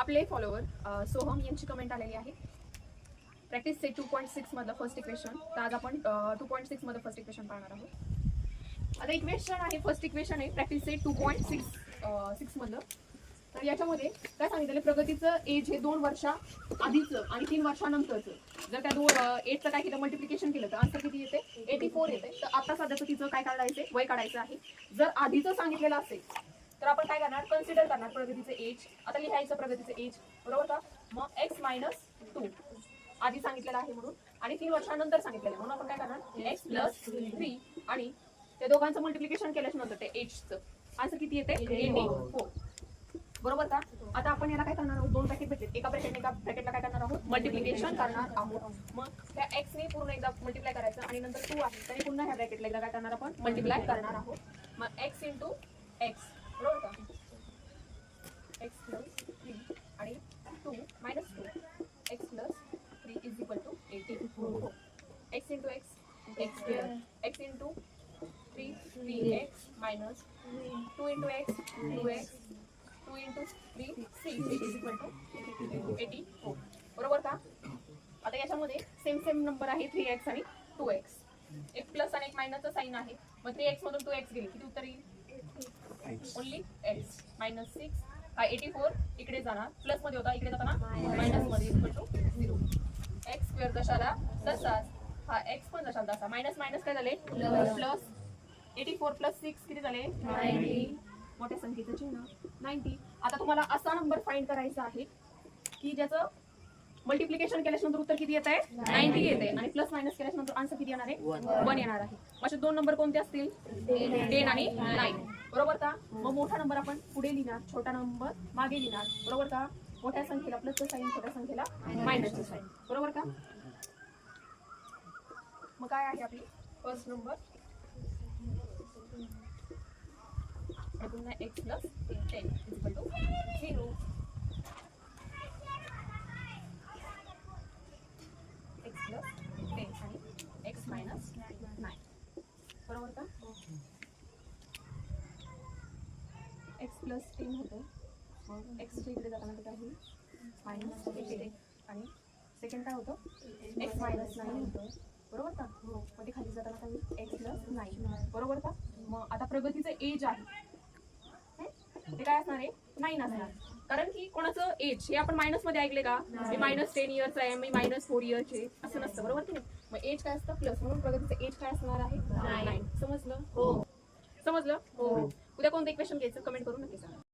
आपले फॉलोवर सोहम यांची कमेंट आलेली आहे. प्रॅक्टिस सेट 2.6 मधलं फर्स्ट इक्वेशन. तर आज आपण 2.6 मध्ये फर्स्ट इक्वेशन पाहणार आहोत. आता इक्वेशन आहे, फर्स्ट इक्वेशन आहे प्रॅक्टिस सेट 2.6 मधलं. तर याच्यामध्ये काय सांगितलं, प्रगतीचं एज हे 2 वर्षा आधीचं आणि 3 वर्षानंतरचं. जर त्या 2 एजचं काय केलं, मल्टिप्लिकेशन केलं तर आन्सर किती येते, 84 येते. तर आता सध्याचं तिचं काय काढायचं, वय काढायचं आहे. जर आधीचं सांगितलेलं असेल तर आपण काय करणार, कन्सिडर करणार प्रगतीचे एज. आता लिहायचं प्रगतीचे एज, बरोबर का. मग x-2 आधी सांगितलेलं आहे म्हणून, आणि 3 वर्षानंतर सांगितलेलं म्हणून आपण काय करणार, x+3 आणि त्या दोघांचं मल्टिप्लिकेशन केल्याच्या नंतर ते एजचं आन्सर किती येते, 84. बरोबर का. आता आपण याला काय करणार आहोत, 2 ब्रॅकेट भेटले, एका ब्रॅकेटला काय करणार आहोत, मल्टिप्लिकेशन करणार आहोत. मग त्या x ने पूर्ण एकदा मल्टिप्लाय करायचं आणि नंतर 2 आहे त्याने पुन्हा ह्या ब्रॅकेटला एकदा काय करणार आपण, मल्टिप्लाय करणार आहोत. मग x × x, बरोबर का. x+3 आणि 2 - 2 x+3 = 84. x × x x², x × 3 3x - 2 × x 2x 2 × 3 6 = 84. बरोबर का. आता याच्यामध्ये सेम नंबर आहे 3x आणि 2x. एक प्लस आणि एक मायनसचा साइन आहे. मग 3x मधून 2x गेले, किती उत्तर येईल, ओनली x -6. हा 84 इकडे जाणार, प्लस मध्ये होता, इकडे जाताना मायनस मध्ये = 0. x² कशाला तसाच, हा x पण कशाला तसा. मायनस काय झाले, प्लस. 84 + 6 किती झाले, 90. मोठ्या संख्येचं चिन्ह 90. आता तुम्हाला असा नंबर फाइंड करायचा आहे की ज्याचं मल्टिप्लिकेशन केल्यानंतर उत्तर किती येत आहे, 90 येते, आणि प्लस मायनस केल्यानंतर आन्सर किती येणार आहे, 1 येणार आहे. असे 2 नंबर कोणते असतील, 10 आणि 9. बरोबर का. मग मोठा नंबर आपण पुढे लिहिणार, छोटा नंबर मागे लिहिणार. बरोबर का. मोठ्या संख्येला प्लसचं साइन, छोट्या संख्येला मायनसचं साइन. बरोबर का. मग काय आहे आपली फर्स्ट नंबर, पुन्हा x + 10 = 0. x + 10 आणि x - 9. बरोबर का. x + 10 होतं, मग x च्या इकडे जाताना काय होईल, -10 आणि सेकंड काय होतं, x - 9 होतं. बरोबर का. मग ते खाली जाताना काय होईल, x + 9. बरोबर का. मग आता प्रगतीचं एज आहे ते काय असणार आहे, 9 असणार. कारण की कोणाचं एज हे आपण मायनस मध्ये ऐकले का, मी -10 इयर्स आहे, मी -4 इयर्सचे, असं नसतं. बरोबर की नाही. मग एज काय असतं, प्लस, म्हणून प्रगतीचं एज काय असणार आहे, 9. समजलं हो. उद्या कोणतं इक्वेशन घ्यायचं कमेंट करून नक्की सांगा.